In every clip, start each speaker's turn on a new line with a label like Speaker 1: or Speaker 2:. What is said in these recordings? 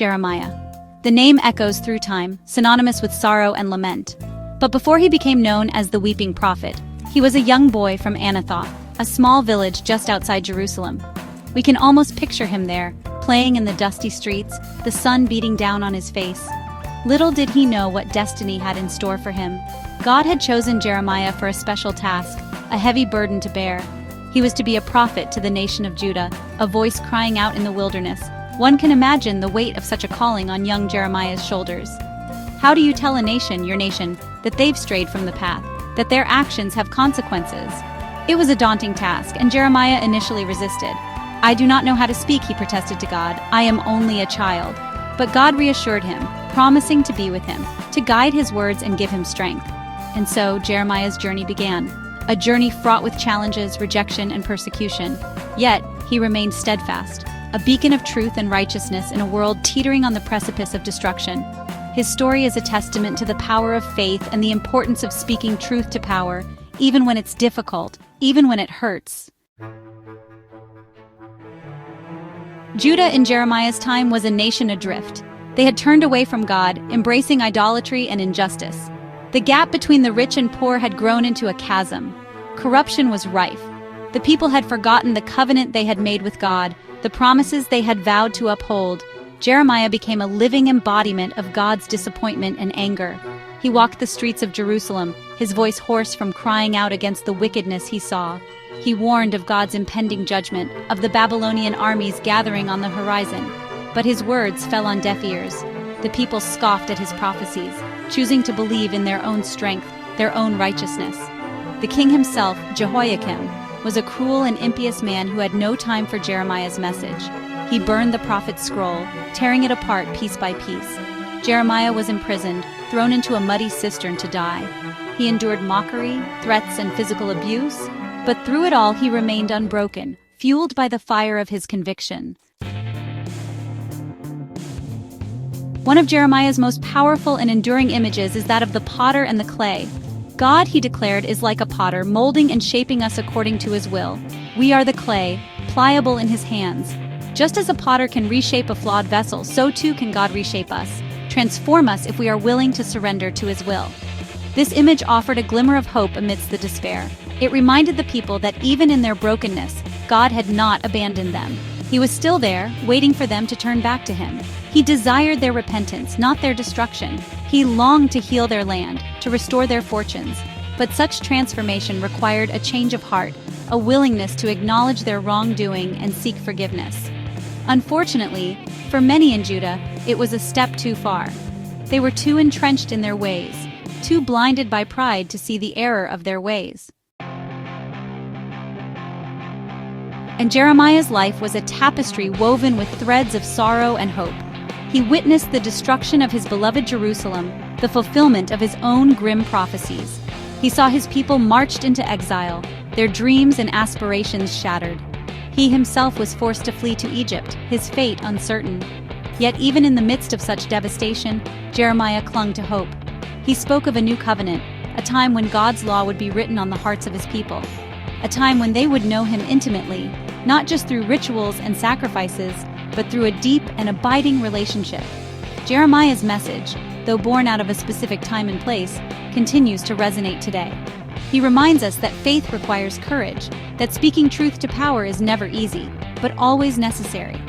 Speaker 1: Jeremiah. The name echoes through time, synonymous with sorrow and lament. But before he became known as the Weeping Prophet, he was a young boy from Anathoth, a small village just outside Jerusalem. We can almost picture him there, playing in the dusty streets, the sun beating down on his face. Little did he know what destiny had in store for him. God had chosen Jeremiah for a special task, a heavy burden to bear. He was to be a prophet to the nation of Judah, a voice crying out in the wilderness. One can imagine the weight of such a calling on young Jeremiah's shoulders. How do you tell a nation, your nation, that they've strayed from the path, that their actions have consequences? It was a daunting task, and Jeremiah initially resisted. "I do not know how to speak," he protested to God. "I am only a child." But God reassured him, promising to be with him, to guide his words and give him strength. And so Jeremiah's journey began, a journey fraught with challenges, rejection, and persecution. Yet, he remained steadfast, a beacon of truth and righteousness in a world teetering on the precipice of destruction. His story is a testament to the power of faith and the importance of speaking truth to power, even when it's difficult, even when it hurts. Judah in Jeremiah's time was a nation adrift. They had turned away from God, embracing idolatry and injustice. The gap between the rich and poor had grown into a chasm. Corruption was rife. The people had forgotten the covenant they had made with God, the promises they had vowed to uphold. Jeremiah became a living embodiment of God's disappointment and anger. He walked the streets of Jerusalem, his voice hoarse from crying out against the wickedness he saw. He warned of God's impending judgment, of the Babylonian armies gathering on the horizon. But his words fell on deaf ears. The people scoffed at his prophecies, choosing to believe in their own strength, their own righteousness. The king himself, Jehoiakim, was a cruel and impious man who had no time for Jeremiah's message. He burned the prophet's scroll, tearing it apart piece by piece. Jeremiah was imprisoned, thrown into a muddy cistern to die. He endured mockery, threats, and physical abuse, but through it all he remained unbroken, fueled by the fire of his conviction. One of Jeremiah's most powerful and enduring images is that of the potter and the clay. God, he declared, is like a potter, molding and shaping us according to his will. We are the clay, pliable in his hands. Just as a potter can reshape a flawed vessel, so too can God reshape us, transform us if we are willing to surrender to his will. This image offered a glimmer of hope amidst the despair. It reminded the people that even in their brokenness, God had not abandoned them. He was still there, waiting for them to turn back to him. He desired their repentance, not their destruction. He longed to heal their land, to restore their fortunes. But such transformation required a change of heart, a willingness to acknowledge their wrongdoing and seek forgiveness. Unfortunately, for many in Judah, it was a step too far. They were too entrenched in their ways, too blinded by pride to see the error of their ways. And Jeremiah's life was a tapestry woven with threads of sorrow and hope. He witnessed the destruction of his beloved Jerusalem, the fulfillment of his own grim prophecies. He saw his people marched into exile, their dreams and aspirations shattered. He himself was forced to flee to Egypt, his fate uncertain. Yet even in the midst of such devastation, Jeremiah clung to hope. He spoke of a new covenant, a time when God's law would be written on the hearts of his people, a time when they would know him intimately, not just through rituals and sacrifices, but through a deep and abiding relationship. Jeremiah's message, though born out of a specific time and place, continues to resonate today. He reminds us that faith requires courage, that speaking truth to power is never easy, but always necessary.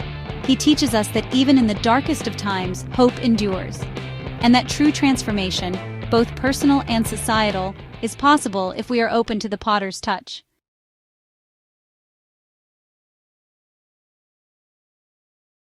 Speaker 1: He teaches us that even in the darkest of times, hope endures, and that true transformation, both personal and societal, is possible if we are open to the potter's touch.